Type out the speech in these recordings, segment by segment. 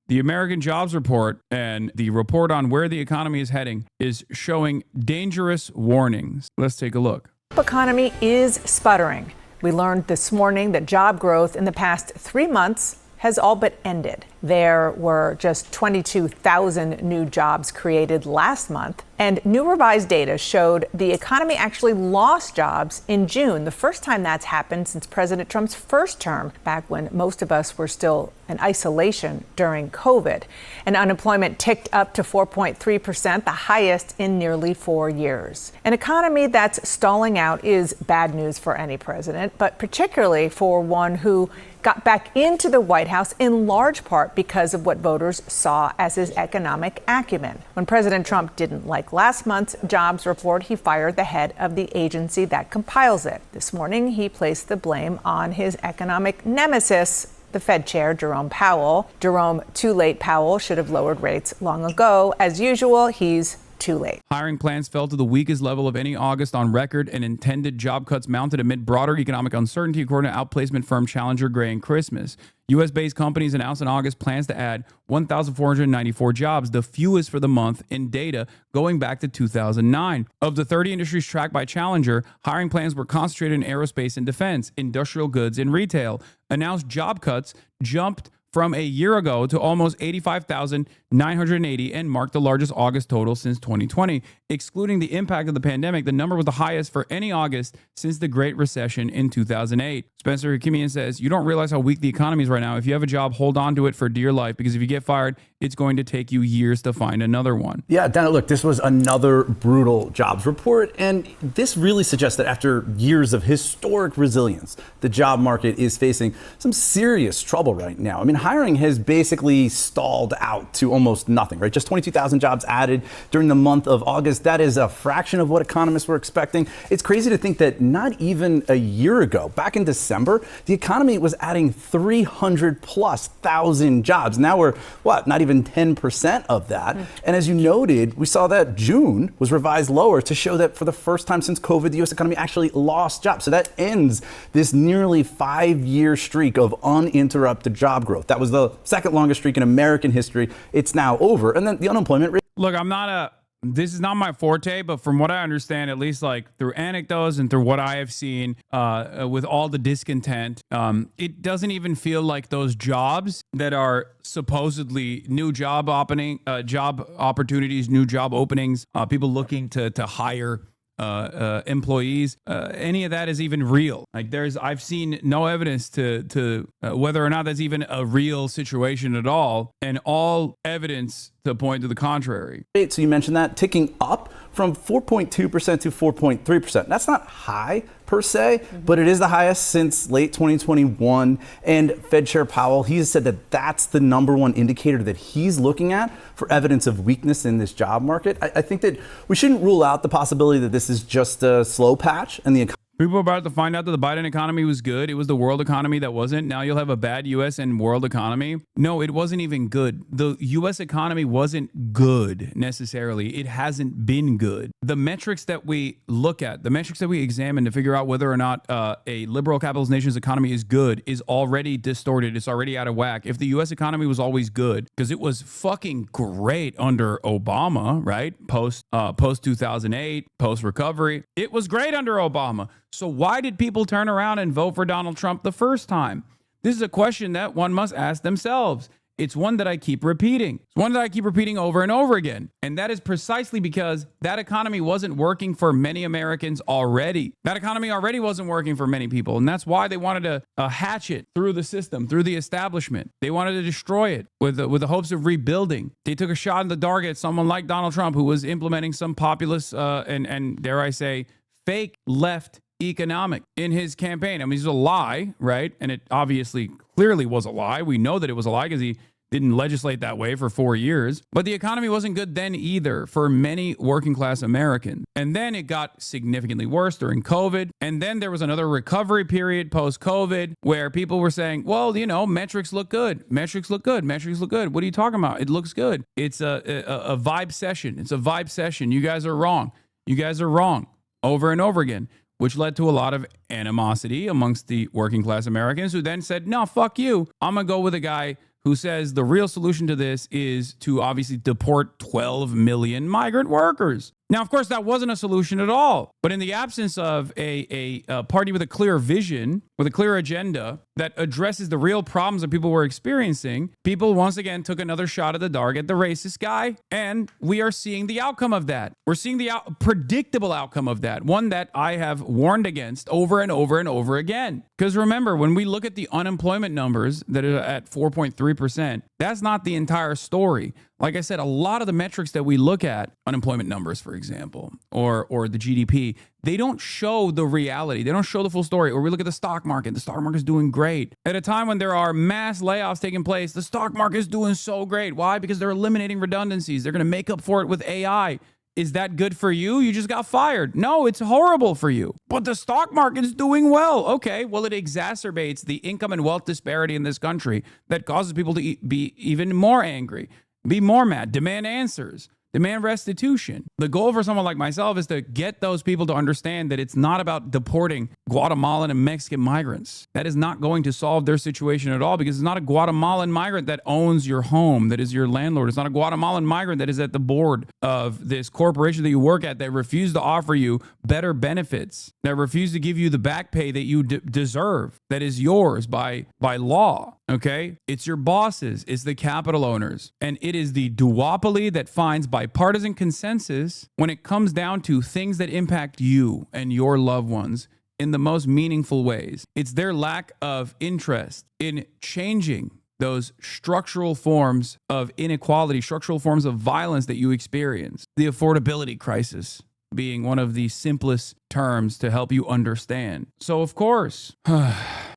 The American Jobs Report and the report on where the economy is heading is showing dangerous warnings. Let's take a look. The economy is sputtering. We learned this morning that job growth in the past 3 months has all but ended. There were just 22,000 new jobs created last month, and new revised data showed the economy actually lost jobs in June, the first time that's happened since President Trump's first term, back when most of us were still in isolation during COVID. And unemployment ticked up to 4.3%, the highest in nearly 4 years. An economy that's stalling out is bad news for any president, but particularly for one who got back into the White House in large part because of what voters saw as his economic acumen. When President Trump didn't like last month's jobs report, he fired the head of the agency that compiles it. This morning, he placed the blame on his economic nemesis, the Fed chair, Jerome Powell. Jerome, too late Powell should have lowered rates long ago. As usual, he's too late. Hiring plans fell to the weakest level of any August on record, and intended job cuts mounted amid broader economic uncertainty, according to outplacement firm Challenger Gray and Christmas. U.S.-based companies announced in August plans to add 1,494 jobs, the fewest for the month in data going back to 2009. Of the 30 industries tracked by Challenger, hiring plans were concentrated in aerospace and defense, industrial goods, and retail. Announced job cuts jumped from a year ago to almost 85,980 and marked the largest August total since 2020. Excluding the impact of the pandemic, the number was the highest for any August since the Great Recession in 2008. Spencer Hakimian says, "You don't realize how weak the economy is right now. If you have a job, hold on to it for dear life, because if you get fired, it's going to take you years to find another one." Yeah, Dana, look, this was another brutal jobs report, and this really suggests that after years of historic resilience, the job market is facing some serious trouble right now. I mean, hiring has basically stalled out to almost nothing, right? Just 22,000 jobs added during the month of August. That is a fraction of what economists were expecting. It's crazy to think that not even a year ago, back in December, the economy was adding 300,000+ jobs. Now we're, not even 10% of that. And as you noted, we saw that June was revised lower to show that for the first time since COVID, the U.S. economy actually lost jobs. So that ends this nearly 5-year streak of uninterrupted job growth. That was the second longest streak in American history. It's now over. And then the unemployment rate. Look, this is not my forte, but from what I understand, at least like through anecdotes and through what I have seen with all the discontent, it doesn't even feel like those jobs that are supposedly new job opportunities, new job openings, people looking to hire employees, any of that is even real. Like I've seen no evidence to whether or not that's even a real situation at all, and all evidence to point to the contrary. So you mentioned that ticking up from 4.2% to 4.3%. That's not high per se, but it is the highest since late 2021. And Fed Chair Powell, he has said that that's the number one indicator that he's looking at for evidence of weakness in this job market. I think that we shouldn't rule out the possibility that this is just a slow patch and the economy. People are about to find out that the Biden economy was good. It was the world economy that wasn't. Now you'll have a bad U.S. and world economy. No, it wasn't even good. The U.S. economy wasn't good necessarily. It hasn't been good. The metrics that we look at, the metrics that we examine to figure out whether or not a liberal capitalist nation's economy is good is already distorted. It's already out of whack. If the U.S. economy was always good, because it was fucking great under Obama, right? Post 2008, post recovery, it was great under Obama. So why did people turn around and vote for Donald Trump the first time? This is a question that one must ask themselves. It's one that I keep repeating. It's one that I keep repeating over and over again. And that is precisely because that economy wasn't working for many Americans already. That economy already wasn't working for many people. And that's why they wanted to hatch it through the system, through the establishment. They wanted to destroy it with the hopes of rebuilding. They took a shot in the dark at someone like Donald Trump, who was implementing some populist and dare I say, fake left economic in his campaign. I mean, it's a lie, right? And it obviously clearly was a lie. We know that it was a lie because he didn't legislate that way for 4 years. But the economy wasn't good then either for many working class Americans. And then it got significantly worse during COVID. And then there was another recovery period post-COVID where people were saying, well, you know, metrics look good. Metrics look good. Metrics look good. What are you talking about? It looks good. It's a vibe session. It's a vibe session. You guys are wrong. You guys are wrong over and over again, which led to a lot of animosity amongst the working class Americans who then said, no, fuck you. I'm going to go with a guy who says the real solution to this is to obviously deport 12 million migrant workers. Now, of course, that wasn't a solution at all. But in the absence of a party with a clear vision, with a clear agenda that addresses the real problems that people were experiencing, people once again took another shot at the dark at the racist guy. And we are seeing the outcome of that. We're seeing the predictable outcome of that, one that I have warned against over and over and over again. Because remember, when we look at the unemployment numbers that are at 4.3%, that's not the entire story. Like I said, a lot of the metrics that we look at, unemployment numbers, for example, or the GDP, they don't show the reality. They don't show the full story. Or we look at the stock market. The stock market is doing great. At a time when there are mass layoffs taking place, the stock market is doing so great. Why? Because they're eliminating redundancies. They're going to make up for it with AI. Is that good for you? You just got fired. No, it's horrible for you. But the stock market is doing well. Okay, well, it exacerbates the income and wealth disparity in this country that causes people to be even more angry, be more mad, demand answers, demand restitution. The goal for someone like myself is to get those people to understand that it's not about deporting Guatemalan and Mexican migrants. That is not going to solve their situation at all, because it's not a Guatemalan migrant that owns your home, that is your landlord. It's not a Guatemalan migrant that is at the board of this corporation that you work at that refused to offer you better benefits, that refused to give you the back pay that you deserve, that is yours by law. Okay? It's your bosses, it's the capital owners, and it is the duopoly that finds bipartisan consensus when it comes down to things that impact you and your loved ones in the most meaningful ways. It's their lack of interest in changing those structural forms of inequality, structural forms of violence that you experience. The affordability crisis being one of the simplest terms to help you understand. So, of course,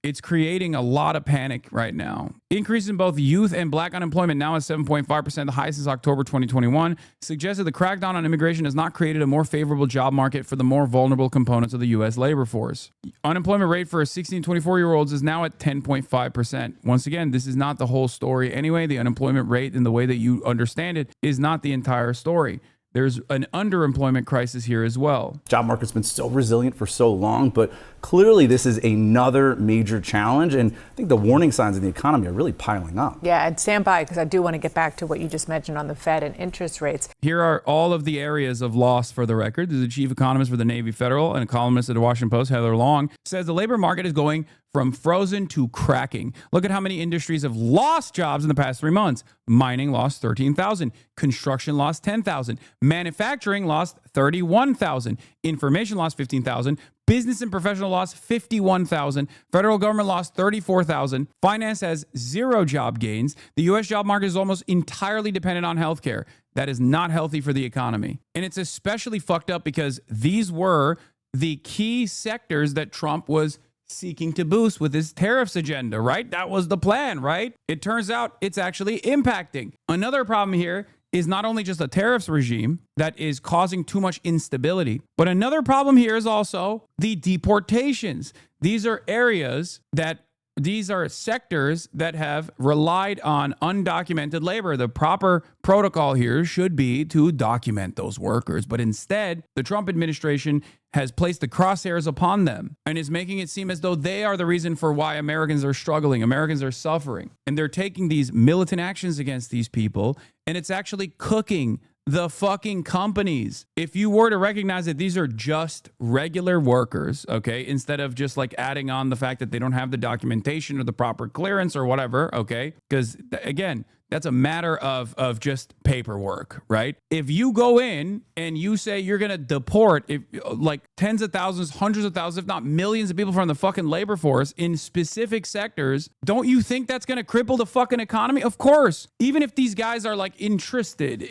it's creating a lot of panic right now. Increase in both youth and black unemployment, now at 7.5%, the highest since October 2021, suggests that the crackdown on immigration has not created a more favorable job market for the more vulnerable components of the U.S. labor force. Unemployment rate for 16 to 24-year-olds is now at 10.5%. Once again, this is not the whole story anyway. The unemployment rate, in the way that you understand it, is not the entire story. There's an underemployment crisis here as well. Job market's been so resilient for so long, but clearly this is another major challenge, and I think the warning signs in the economy are really piling up. Yeah, and stand by, because I do want to get back to what you just mentioned on the Fed and interest rates. Here are all of the areas of loss for the record. There's a chief economist for the Navy Federal and a columnist at the Washington Post, Heather Long, says the labor market is going from frozen to cracking. Look at how many industries have lost jobs in the past 3 months. Mining lost 13,000. Construction lost 10,000. Manufacturing lost 31,000. Information lost 15,000. Business and professional lost 51,000. Federal government lost 34,000. Finance has zero job gains. The U.S. job market is almost entirely dependent on healthcare. That is not healthy for the economy. And it's especially fucked up because these were the key sectors that Trump was seeking to boost with his tariffs agenda, right? That was the plan, right? It turns out it's actually impacting. Another problem here is not only just a tariffs regime that is causing too much instability, but another problem here is also the deportations. These are sectors that have relied on undocumented labor. The proper protocol here should be to document those workers. But instead, the Trump administration has placed the crosshairs upon them and is making it seem as though they are the reason for why Americans are struggling, Americans are suffering. And they're taking these militant actions against these people, and it's actually cooking the fucking companies. If you were to recognize that these are just regular workers, okay, instead of just like adding on the fact that they don't have the documentation or the proper clearance or whatever, okay, because again, that's a matter of just paperwork, right? If you go in and you say you're going to deport like tens of thousands, hundreds of thousands, if not millions of people from the fucking labor force in specific sectors, don't you think that's going to cripple the fucking economy? Of course. Even if these guys are like invested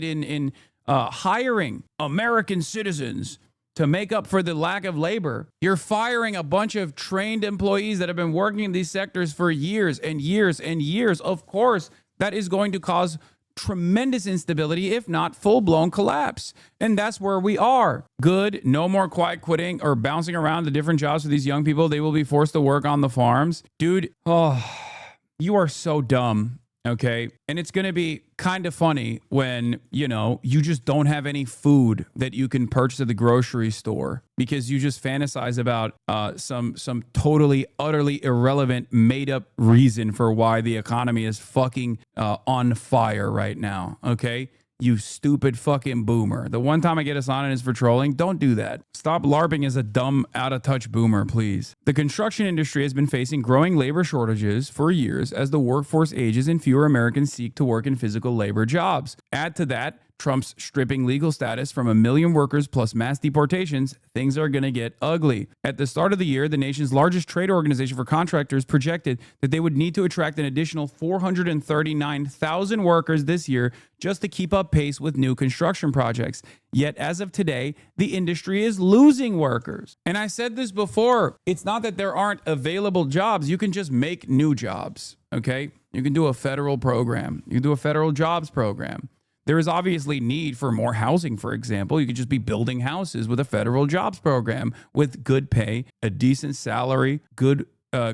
in hiring American citizens to make up for the lack of labor, you're firing a bunch of trained employees that have been working in these sectors for years and years and years. Of course, that is going to cause tremendous instability, if not full-blown collapse. And that's where we are. Good. No more quiet quitting or bouncing around to different jobs for these young people. They will be forced to work on the farms. Dude, you are so dumb. Okay. And it's going to be kind of funny when, you just don't have any food that you can purchase at the grocery store because you just fantasize about some totally, utterly irrelevant, made up reason for why the economy is fucking on fire right now. Okay. You stupid fucking boomer. The one time I get us on it is for trolling. Don't do that. Stop LARPing as a dumb, out-of-touch boomer, please. The construction industry has been facing growing labor shortages for years as the workforce ages and fewer Americans seek to work in physical labor jobs. Add to that Trump's stripping legal status from 1 million workers plus mass deportations, things are going to get ugly. At the start of the year, the nation's largest trade organization for contractors projected that they would need to attract an additional 439,000 workers this year just to keep up pace with new construction projects. Yet, as of today, the industry is losing workers. And I said this before, it's not that there aren't available jobs. You can just make new jobs, okay? You can do a federal program. You can do a federal jobs program. There is obviously need for more housing, for example. You could just be building houses with a federal jobs program with good pay, a decent salary, good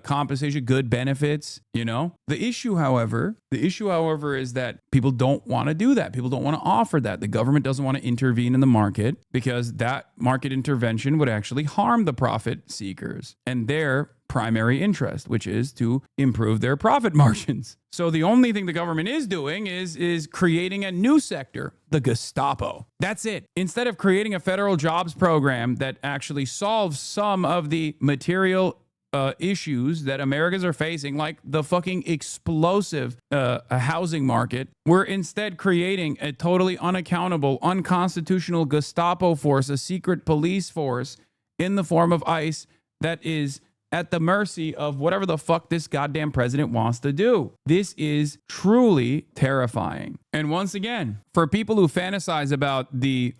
compensation, good benefits, The issue, however, is that people don't want to do that. People don't want to offer that. The government doesn't want to intervene in the market because that market intervention would actually harm the profit seekers and their primary interest, which is to improve their profit margins. So the only thing the government is doing is creating a new sector, the Gestapo. That's it. Instead of creating a federal jobs program that actually solves some of the material issues that Americans are facing, like the fucking explosive housing market, we're instead creating a totally unaccountable, unconstitutional Gestapo force, a secret police force in the form of ICE that is at the mercy of whatever the fuck this goddamn president wants to do. This is truly terrifying. And once again, for people who fantasize about the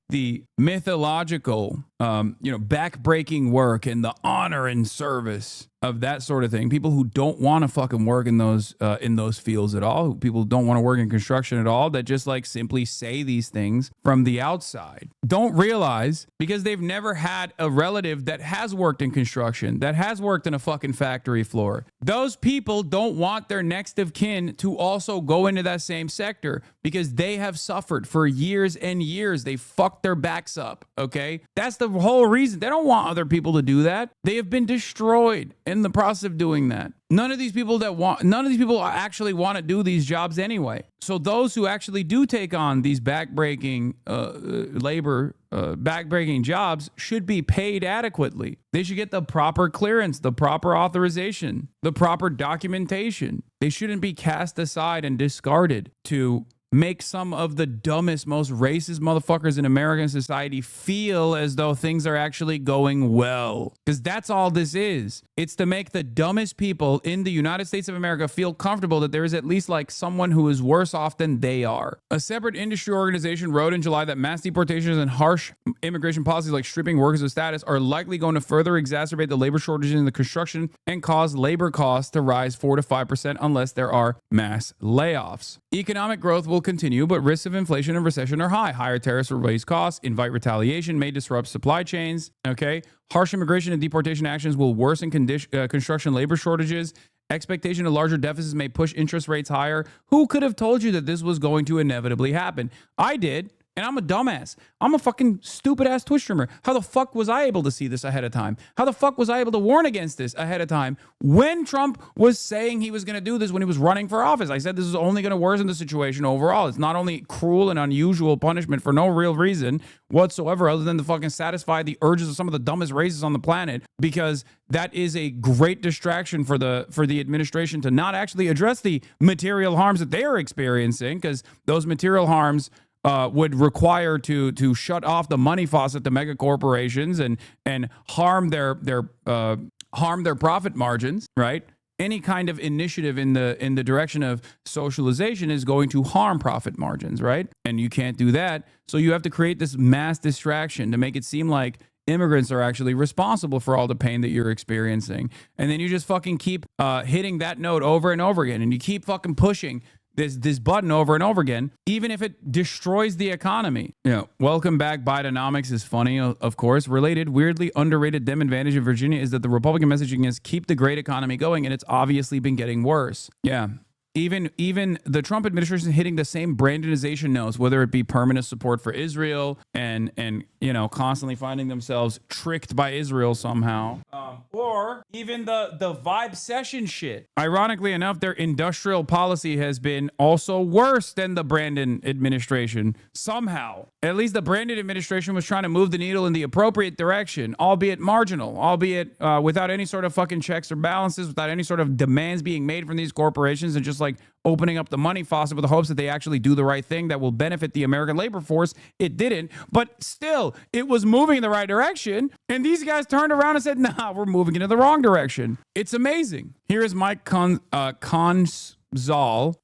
mythological, backbreaking work and the honor and service of that sort of thing, people who don't want to fucking work in those fields at all, people who don't want to work in construction at all, that just like simply say these things from the outside, don't realize, because they've never had a relative that has worked in construction, that has worked in a fucking factory floor. Those people don't want their next of kin to also go into that same sector because they have suffered for years and years. They fucked their backs up, okay? That's the whole reason. They don't want other people to do that. They have been destroyed in the process of doing that. None of these people actually want to do these jobs anyway. So those who actually do take on these backbreaking jobs should be paid adequately. They should get the proper clearance, the proper authorization, the proper documentation. They shouldn't be cast aside and discarded to make some of the dumbest, most racist motherfuckers in American society feel as though things are actually going well. Because that's all this is. It's to make the dumbest people in the United States of America feel comfortable that there is at least like someone who is worse off than they are. A separate industry organization wrote in July that mass deportations and harsh immigration policies like stripping workers of status are likely going to further exacerbate the labor shortages in the construction and cause labor costs to rise 4 to 5% unless there are mass layoffs. Economic growth will continue, but risks of inflation and recession are high. Higher tariffs will raise costs, invite retaliation, may disrupt supply chains. Okay. Harsh immigration and deportation actions will worsen construction labor shortages. Expectation of larger deficits may push interest rates higher. Who could have told you that this was going to inevitably happen? I did. And I'm a dumbass. I'm a fucking stupid ass Twitch streamer. How the fuck was I able to see this ahead of time? How the fuck was I able to warn against this ahead of time when Trump was saying he was going to do this when he was running for office? I said this is only going to worsen the situation overall. It's not only cruel and unusual punishment for no real reason whatsoever other than to fucking satisfy the urges of some of the dumbest races on the planet, because that is a great distraction for the administration to not actually address the material harms that they are experiencing, because those material harms would require to shut off the money faucet to mega corporations and harm their profit margins, right? Any kind of initiative in the direction of socialization is going to harm profit margins, right? And you can't do that. So you have to create this mass distraction to make it seem like immigrants are actually responsible for all the pain that you're experiencing. And then you just fucking keep hitting that note over and over again. And you keep fucking pushing this button over and over again, even if it destroys the economy. Welcome back. Bidenomics is funny, of course. Related, weirdly underrated dem advantage in Virginia is that the Republican messaging is keep the great economy going, and it's obviously been getting worse. Yeah. Even the Trump administration is hitting the same Brandonization notes, whether it be permanent support for Israel and constantly finding themselves tricked by Israel somehow, or even the vibe session shit. Ironically enough, their industrial policy has been also worse than the Brandon administration somehow. At least the Brandon administration was trying to move the needle in the appropriate direction, albeit marginal, albeit without any sort of fucking checks or balances, without any sort of demands being made from these corporations, and just like opening up the money faucet with the hopes that they actually do the right thing that will benefit the American labor force. It didn't, but still, it was moving in the right direction. And these guys turned around and said, nah, we're moving into the wrong direction. It's amazing. Here is Mike Conzal,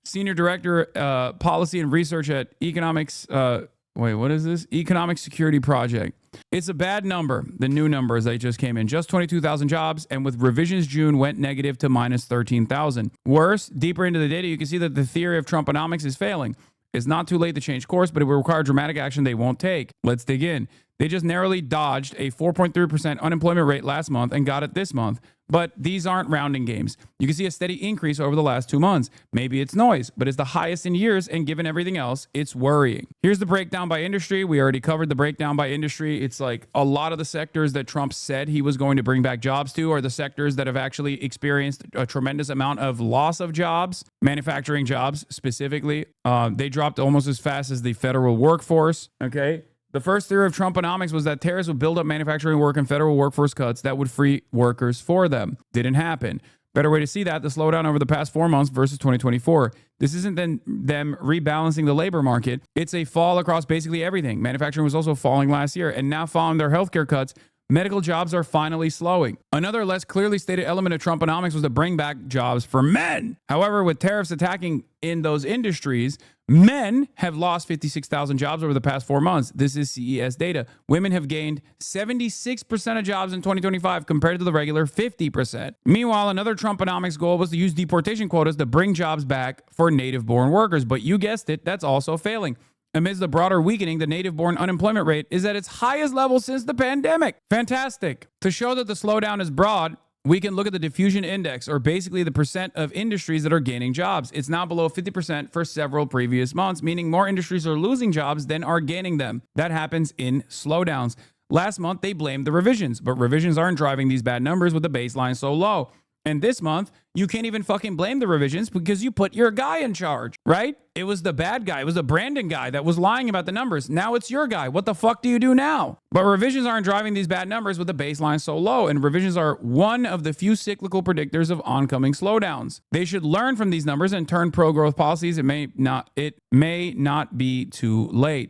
Senior Director, Policy and Research at Economics. What is this? Economic Security Project. It's a bad number. The new numbers that just came in, just 22,000 jobs, and with revisions, June went negative to minus 13,000. Worse, deeper into the data, you can see that the theory of Trumponomics is failing. It's not too late to change course, but it will require dramatic action they won't take. Let's dig in. They just narrowly dodged a 4.3% unemployment rate last month and got it this month. But these aren't rounding games. You can see a steady increase over the last 2 months. Maybe it's noise, but it's the highest in years, and given everything else, it's worrying. Here's the breakdown by industry. We already covered the breakdown by industry. It's like a lot of the sectors that Trump said he was going to bring back jobs to are the sectors that have actually experienced a tremendous amount of loss of jobs, manufacturing jobs specifically. They dropped almost as fast as the federal workforce, okay? The first theory of Trumponomics was that tariffs would build up manufacturing work and federal workforce cuts that would free workers for them. Didn't happen. Better way to see that, the slowdown over the past 4 months versus 2024. This isn't then them rebalancing the labor market. It's a fall across basically everything. Manufacturing was also falling last year, and now following their healthcare cuts, medical jobs are finally slowing. Another less clearly stated element of Trumponomics was to bring back jobs for men. However, with tariffs attacking in those industries, men have lost 56,000 jobs over the past 4 months. This is CES data. Women have gained 76% of jobs in 2025 compared to the regular 50%. Meanwhile, another Trumponomics goal was to use deportation quotas to bring jobs back for native-born workers. But you guessed it, that's also failing. Amidst the broader weakening, the native-born unemployment rate is at its highest level since the pandemic. Fantastic. To show that the slowdown is broad, we can look at the diffusion index, or basically the percent of industries that are gaining jobs. It's now below 50% for several previous months, meaning more industries are losing jobs than are gaining them. That happens in slowdowns. Last month, they blamed the revisions, but revisions aren't driving these bad numbers with the baseline so low. And this month, you can't even fucking blame the revisions because you put your guy in charge, right? It was the bad guy. It was the Brandon guy that was lying about the numbers. Now it's your guy. What the fuck do you do now? But revisions aren't driving these bad numbers with the baseline so low, and revisions are one of the few cyclical predictors of oncoming slowdowns. They should learn from these numbers and turn pro-growth policies. It may not be too late.